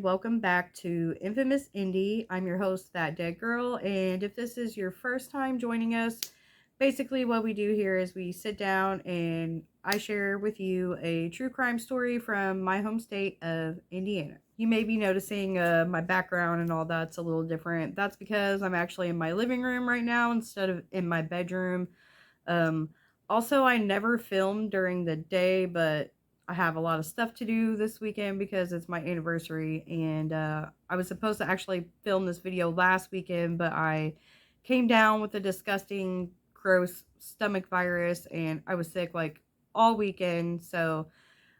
welcome back to Infamous Indie. I'm your host, That Dead Girl, and if this is your first time joining us, basically what we do here is we sit down and I share with you a true crime story from my home state of Indiana. You may be noticing my background and all that's a little different. That's because I'm actually in my living room right now instead of in my bedroom. Um, Also, I never film during the day, but I have a lot of stuff to do this weekend because it's my anniversary. And I was supposed to actually film this video last weekend, but I came down with a disgusting, gross stomach virus and I was sick like all weekend. So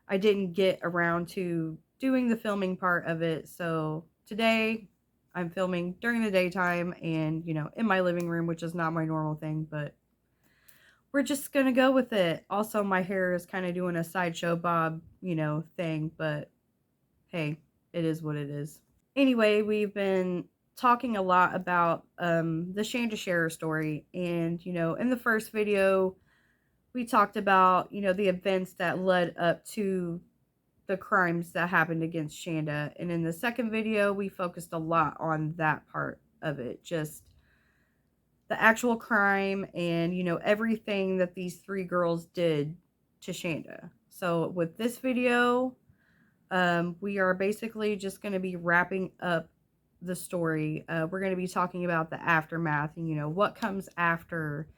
I didn't get around to doing the filming part of it. So today I'm filming during the daytime and, in my living room, which is not my normal thing, but we're just gonna go with it. Also, my hair is kind of doing a sideshow bob, thing, but hey, it is what it is. Anyway, we've been talking a lot about the Shanda Sharer story, and in the first video, we talked about the events that led up to the crimes that happened against Shanda, and in the second video, we focused a lot on that part of it, just the actual crime and everything that these three girls did to Shanda. So with this video, we are basically just going to be wrapping up the story. We're going to be talking about the aftermath and what comes after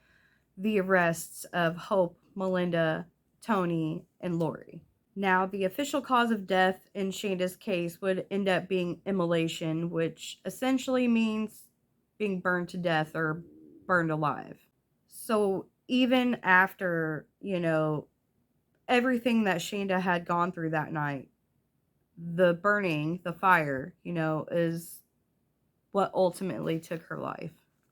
the arrests of Hope, Melinda, Tony, and Lori. Now, the official cause of death in Shanda's case would end up being immolation, which essentially means being burned to death or burned alive. So even after, everything that Shanda had gone through that night, the burning, the fire, is what ultimately took her life.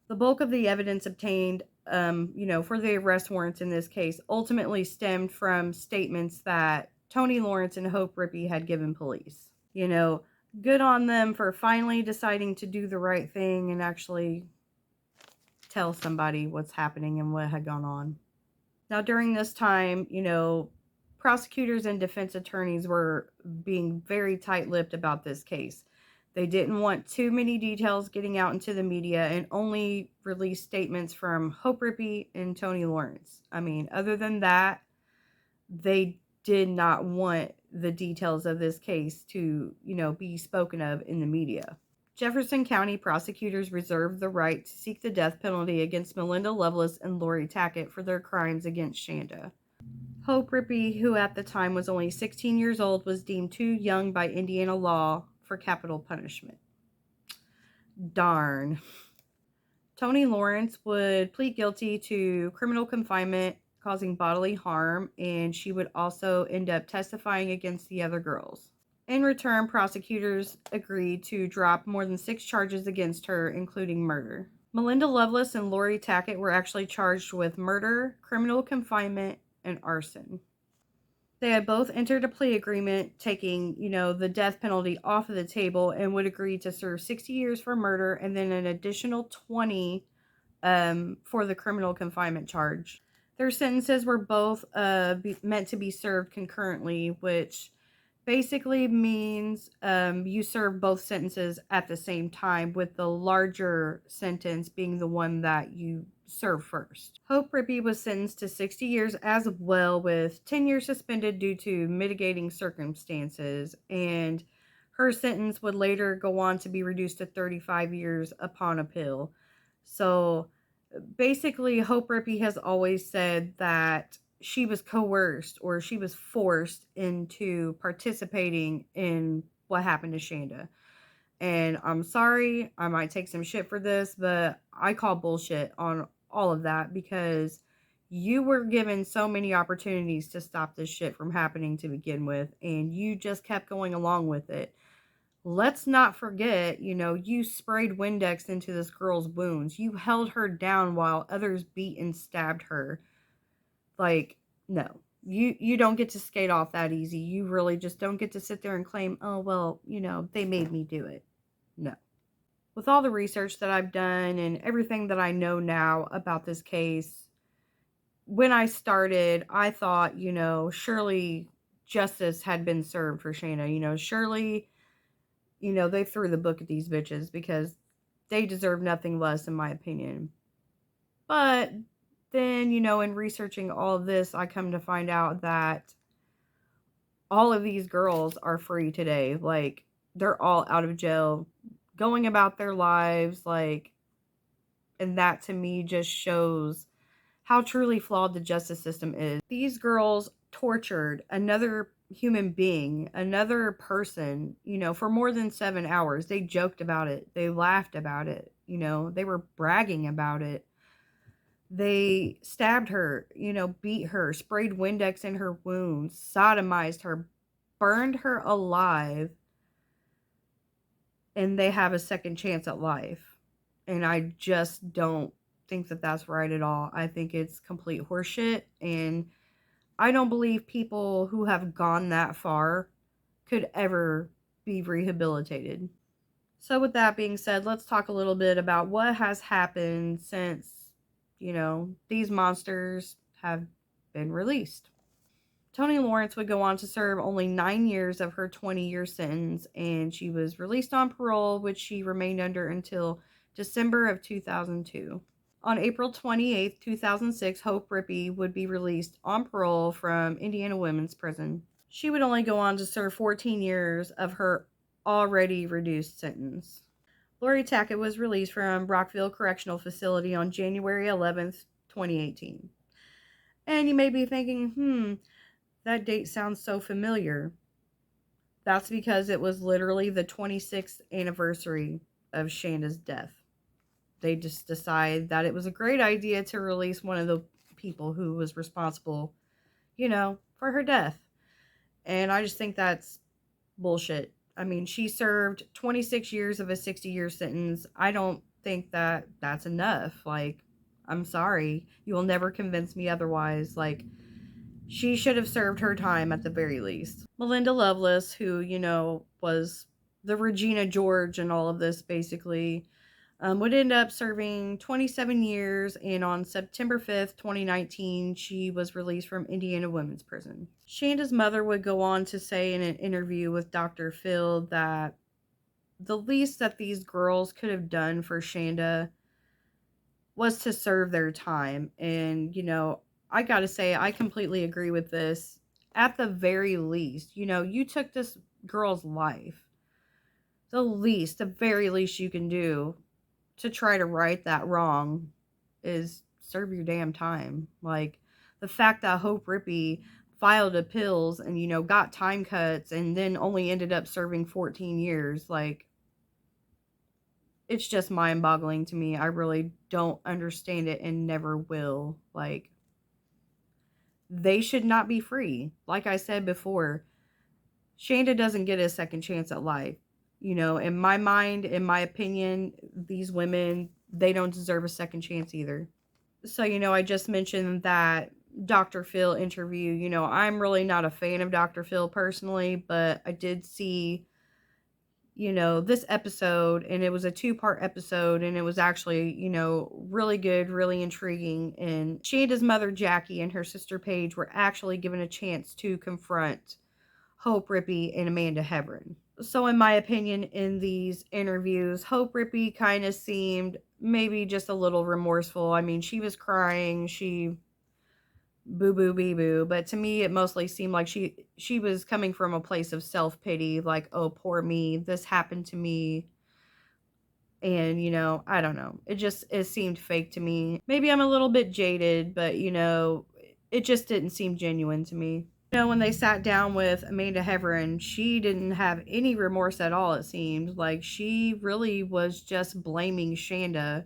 The bulk of the evidence obtained, for the arrest warrants in this case ultimately stemmed from statements that Tony Lawrence and Hope Rippey had given police. Good on them for finally deciding to do the right thing and actually tell somebody what's happening and what had gone on. Now, during this time, prosecutors and defense attorneys were being very tight-lipped about this case. They didn't want too many details getting out into the media and only release statements from Hope Rippey and Tony Lawrence. I mean, other than that, they did not want the details of this case to, be spoken of in the media. Jefferson County prosecutors reserved the right to seek the death penalty against Melinda Lovelace and Lori Tackett for their crimes against Shanda. Hope Rippey, who at the time was only 16 years old, was deemed too young by Indiana law for capital punishment. Darn. Tony Lawrence would plead guilty to criminal confinement causing bodily harm, and she would also end up testifying against the other girls. In return, prosecutors agreed to drop more than 6 charges against her, including murder. Melinda Lovelace and Lori Tackett were actually charged with murder, criminal confinement, and arson. They had both entered a plea agreement taking, the death penalty off of the table and would agree to serve 60 years for murder and then an additional 20 for the criminal confinement charge. Their sentences were both meant to be served concurrently, which basically means you serve both sentences at the same time, with the larger sentence being the one that you serve first. Hope Rippey was sentenced to 60 years as well, with 10 years suspended due to mitigating circumstances, and her sentence would later go on to be reduced to 35 years upon appeal. So basically, Hope Rippey has always said that she was coerced or she was forced into participating in what happened to Shanda. And I'm sorry, I might take some shit for this, but I call bullshit on all of that because you were given so many opportunities to stop this shit from happening to begin with, and you just kept going along with it. Let's not forget, you sprayed Windex into this girl's wounds. You held her down while others beat and stabbed her. Like, no. You don't get to skate off that easy. You really just don't get to sit there and claim, oh, well, they made me do it. No. With all the research that I've done and everything that I know now about this case, when I started, I thought, surely justice had been served for Shayna. Surely, they threw the book at these bitches because they deserve nothing less, in my opinion. But then, in researching all of this, I come to find out that all of these girls are free today. Like, they're all out of jail, going about their lives, like, and that to me just shows how truly flawed the justice system is. These girls tortured another human being, another person, for more than 7 hours. They joked about it. They laughed about it. They were bragging about it. They stabbed her, beat her, sprayed Windex in her wounds, sodomized her, burned her alive, and they have a second chance at life. And I just don't think that that's right at all. I think it's complete horseshit, and I don't believe people who have gone that far could ever be rehabilitated. So with that being said, let's talk a little bit about what has happened since, these monsters have been released. Toni Lawrence would go on to serve only 9 years of her 20-year sentence, and she was released on parole, which she remained under until December of 2002. On April 28th, 2006, Hope Rippey would be released on parole from Indiana Women's Prison. She would only go on to serve 14 years of her already reduced sentence. Lori Tackett was released from Brockville Correctional Facility on January 11th, 2018. And you may be thinking, that date sounds so familiar. That's because it was literally the 26th anniversary of Shanda's death. They just decided that it was a great idea to release one of the people who was responsible, for her death. And I just think that's bullshit. I mean, she served 26 years of a 60-year sentence. I don't think that that's enough. Like, I'm sorry. You will never convince me otherwise. Like, she should have served her time at the very least. Melinda Lovelace, who, was the Regina George and all of this, basically, would end up serving 27 years, and on September 5th, 2019, she was released from Indiana Women's Prison. Shanda's mother would go on to say in an interview with Dr. Phil that the least that these girls could have done for Shanda was to serve their time. And, I gotta say, I completely agree with this. At the very least, you took this girl's life. The very least you can do to try to right that wrong is serve your damn time. Like, the fact that Hope Rippey filed appeals and, got time cuts and then only ended up serving 14 years, like, it's just mind-boggling to me. I really don't understand it and never will. Like, they should not be free. Like I said before, Shanda doesn't get a second chance at life. In my mind, in my opinion, these women, they don't deserve a second chance either. So, I just mentioned that Dr. Phil interview. I'm really not a fan of Dr. Phil personally, but I did see, this episode, and it was a 2-part episode, and it was actually, really good, really intriguing. And Shanda's mother, Jackie, and her sister, Paige, were actually given a chance to confront Hope Rippey and Amanda Hebron. So in my opinion, in these interviews, Hope Rippey kind of seemed maybe just a little remorseful. I mean, she was crying, she boo boo bee boo, but to me it mostly seemed like she was coming from a place of self-pity, like, oh, poor me, this happened to me. And I don't know, it seemed fake to me. Maybe I'm a little bit jaded, but it just didn't seem genuine to me. When they sat down with Amanda Hebron, she didn't have any remorse at all, it seemed. Like, she really was just blaming Shanda.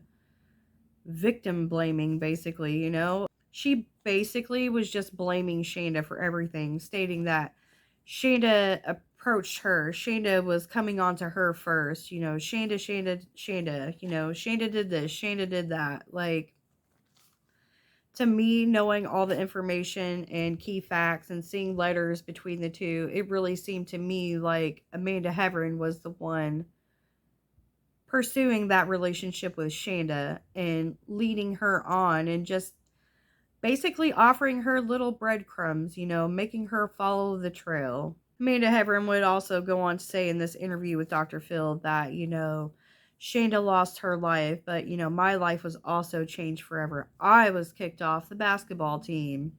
Victim blaming, basically, She basically was just blaming Shanda for everything, stating that Shanda approached her. Shanda was coming on to her first. Shanda, Shanda did this, Shanda did that. Like, to me, knowing all the information and key facts and seeing letters between the two, it really seemed to me like Amanda Hebron was the one pursuing that relationship with Shanda and leading her on and just basically offering her little breadcrumbs, making her follow the trail. Amanda Hebron would also go on to say in this interview with Dr. Phil that, Shanda lost her life, but, my life was also changed forever. I was kicked off the basketball team.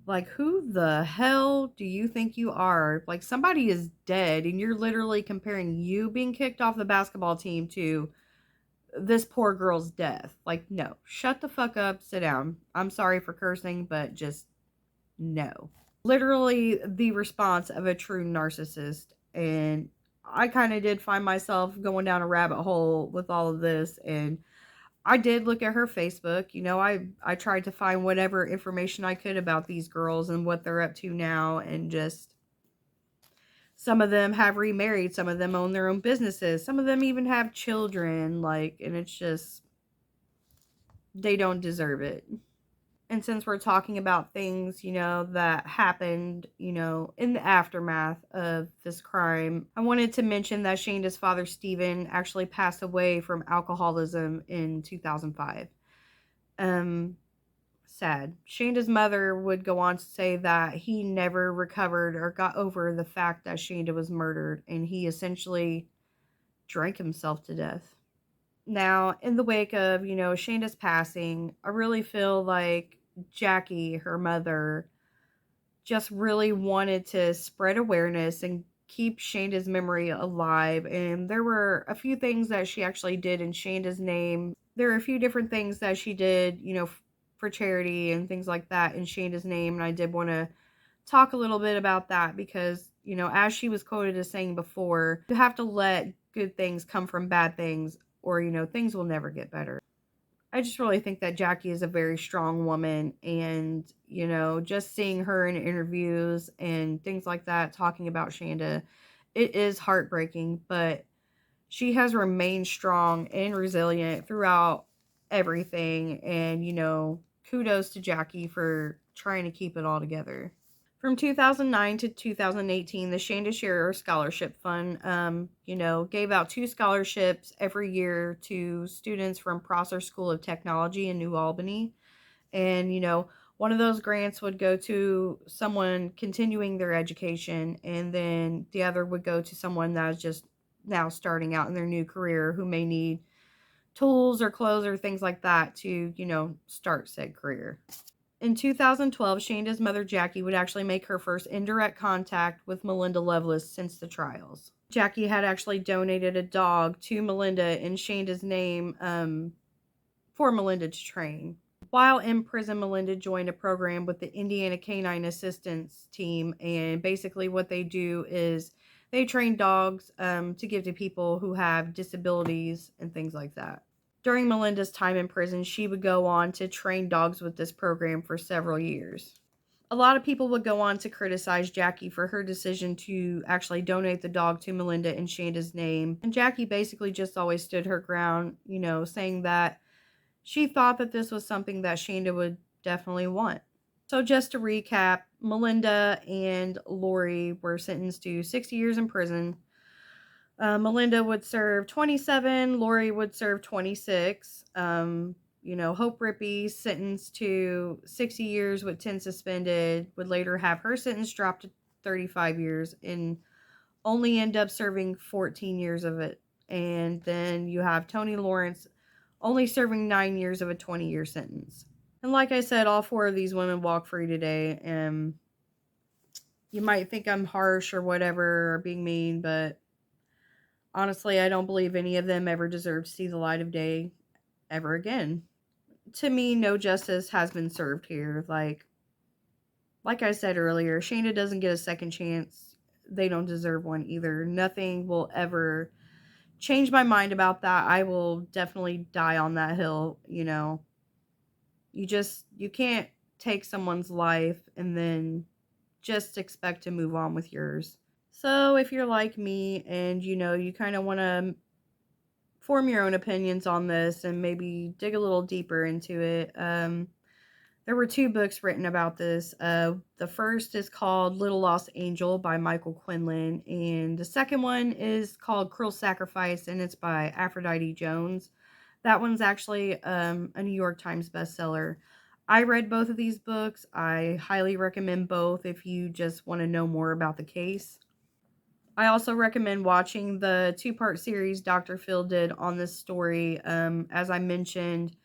Like, who the hell do you think you are? Like, somebody is dead, and you're literally comparing you being kicked off the basketball team to this poor girl's death. Like, no. Shut the fuck up. Sit down. I'm sorry for cursing, but just no. Literally the response of a true narcissist. And I kind of did find myself going down a rabbit hole with all of this, and I did look at her Facebook. I tried to find whatever information I could about these girls and what they're up to now, and just some of them have remarried, some of them own their own businesses, some of them even have children, like, and it's just, they don't deserve it. And since we're talking about things, that happened, in the aftermath of this crime, I wanted to mention that Shanda's father, Stephen, actually passed away from alcoholism in 2005. Sad. Shanda's mother would go on to say that he never recovered or got over the fact that Shanda was murdered, and he essentially drank himself to death. Now, in the wake of, Shanda's passing, I really feel like Jackie, her mother, just really wanted to spread awareness and keep Shanda's memory alive. And there were a few things that she actually did in Shanda's name. There are a few different things that she did, for charity and things like that in Shanda's name. And I did want to talk a little bit about that because, as she was quoted as saying before, you have to let good things come from bad things, or, things will never get better. I just really think that Jackie is a very strong woman, and, just seeing her in interviews and things like that, talking about Shanda, it is heartbreaking, but she has remained strong and resilient throughout everything, and, kudos to Jackie for trying to keep it all together. From 2009 to 2018, the Shanda Sharer Scholarship Fund, gave out 2 scholarships every year to students from Prosser School of Technology in New Albany. And, one of those grants would go to someone continuing their education, and then the other would go to someone that's just now starting out in their new career who may need tools or clothes or things like that to, start said career. In 2012, Shanda's mother, Jackie, would actually make her first indirect contact with Melinda Lovelace since the trials. Jackie had actually donated a dog to Melinda in Shanda's name for Melinda to train. While in prison, Melinda joined a program with the Indiana Canine Assistance Team, and basically what they do is they train dogs to give to people who have disabilities and things like that. During Melinda's time in prison, she would go on to train dogs with this program for several years. A lot of people would go on to criticize Jackie for her decision to actually donate the dog to Melinda in Shanda's name. And Jackie basically just always stood her ground, saying that she thought that this was something that Shanda would definitely want. So just to recap, Melinda and Lori were sentenced to 60 years in prison. Melinda would serve 27, Lori would serve 26. Hope Rippey, sentenced to 60 years with 10 suspended, would later have her sentence dropped to 35 years and only end up serving 14 years of it. And then you have Tony Lawrence only serving 9 years of a 20-year sentence. And like I said, all 4 of these women walk free today. And you might think I'm harsh or whatever, or being mean, but honestly, I don't believe any of them ever deserve to see the light of day ever again. To me, no justice has been served here. Like I said earlier, Shanda doesn't get a second chance. They don't deserve one either. Nothing will ever change my mind about that. I will definitely die on that hill. You can't take someone's life and then just expect to move on with yours. So if you're like me and you kind of want to form your own opinions on this and maybe dig a little deeper into it, there were 2 books written about this. The first is called Little Lost Angel by Michael Quinlan, and the second one is called Cruel Sacrifice, and it's by Aphrodite Jones. That one's actually a New York Times bestseller. I read both of these books. I highly recommend both if you just want to know more about the case. I also recommend watching the 2-part series Dr. Phil did on this story. As I mentioned,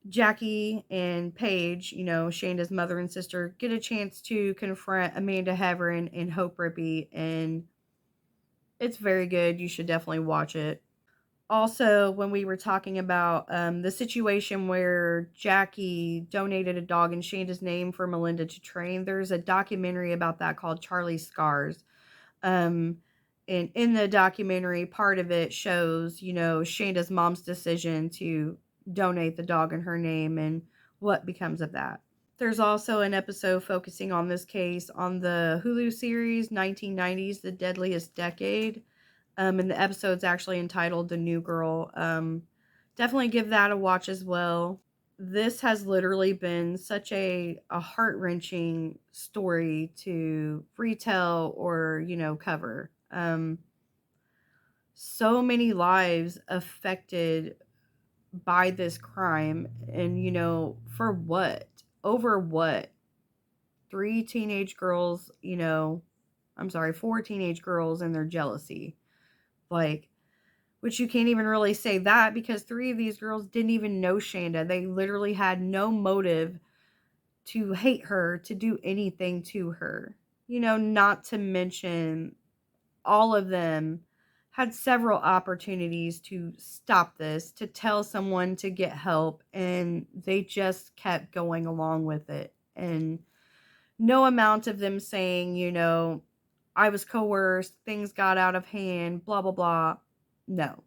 Jackie and Paige, Shanda's mother and sister, get a chance to confront Amanda Haverin and Hope Rippey, and it's very good. You should definitely watch it. Also, when we were talking about the situation where Jackie donated a dog in Shanda's name for Melinda to train, there's a documentary about that called Charlie's Scars. And in the documentary, part of it shows, Shanda's mom's decision to donate the dog in her name and what becomes of that. There's also an episode focusing on this case on the Hulu series 1990s, The Deadliest Decade. And the episode's actually entitled The New Girl. Definitely give that a watch as well. This has literally been such a heart-wrenching story to retell or, cover. So many lives affected by this crime. And, for what? Over what? 4 teenage girls and their jealousy. Which you can't even really say that because 3 of these girls didn't even know Shanda. They literally had no motive to hate her, to do anything to her. Not to mention all of them had several opportunities to stop this, to tell someone to get help, and they just kept going along with it. And no amount of them saying, I was coerced, things got out of hand, blah, blah, blah. No.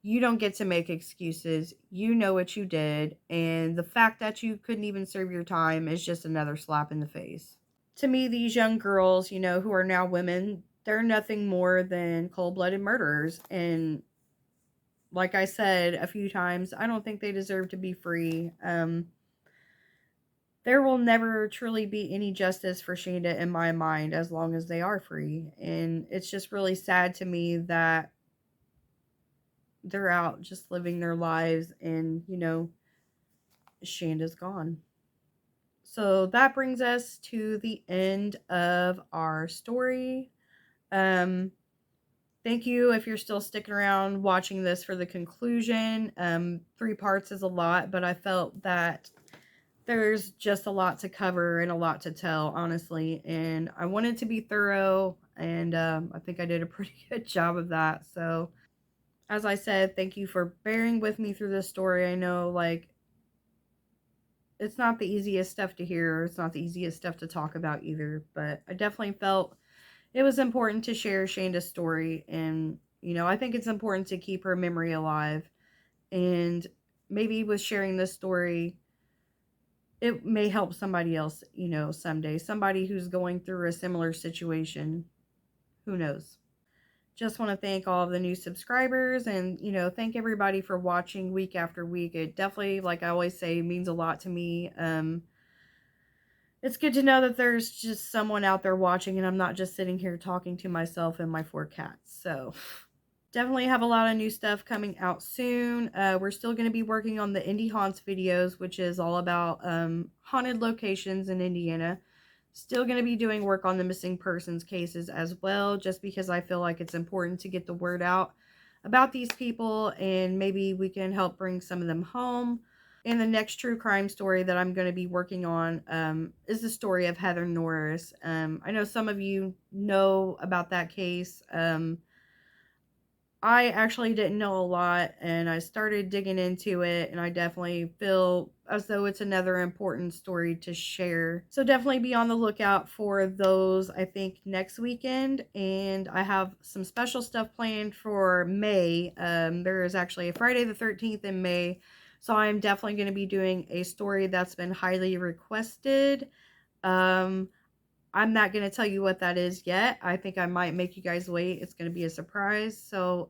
You don't get to make excuses. You know what you did. And the fact that you couldn't even serve your time is just another slap in the face. To me, these young girls, who are now women, they're nothing more than cold-blooded murderers. And like I said a few times, I don't think they deserve to be free. There will never truly be any justice for Shanda in my mind as long as they are free. And it's just really sad to me that they're out just living their lives and, Shanda's gone. So that brings us to the end of our story. Thank you if you're still sticking around watching this for the conclusion. 3 parts is a lot, but I felt that there's just a lot to cover and a lot to tell, honestly. And I wanted to be thorough, and I think I did a pretty good job of that. So, as I said, thank you for bearing with me through this story. I know, it's not the easiest stuff to hear. It's not the easiest stuff to talk about either. But I definitely felt it was important to share Shanda's story. And, I think it's important to keep her memory alive. And maybe with sharing this story, it may help somebody else, someday. Somebody who's going through a similar situation. Who knows? Just want to thank all of the new subscribers and, thank everybody for watching week after week. It definitely, like I always say, means a lot to me. It's good to know that there's just someone out there watching and I'm not just sitting here talking to myself and my 4 cats. So definitely have a lot of new stuff coming out soon. We're still going to be working on the Indie Haunts videos, which is all about haunted locations in Indiana. Still going to be doing work on the missing persons cases as well, just because I feel like it's important to get the word out about these people and maybe we can help bring some of them home. And the next true crime story that I'm going to be working on is the story of Heather Norris. I know some of you know about that case. I actually didn't know a lot, and I started digging into it, and I definitely feel as though it's another important story to share. So definitely be on the lookout for those, I think, next weekend, and I have some special stuff planned for May. There is actually a Friday the 13th in May, so I'm definitely going to be doing a story that's been highly requested. I'm not going to tell you what that is yet. I think I might make you guys wait. It's going to be a surprise. So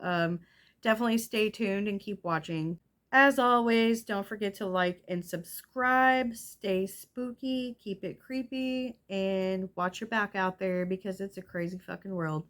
definitely stay tuned and keep watching. As always, don't forget to like and subscribe. Stay spooky, keep it creepy, and watch your back out there because it's a crazy fucking world.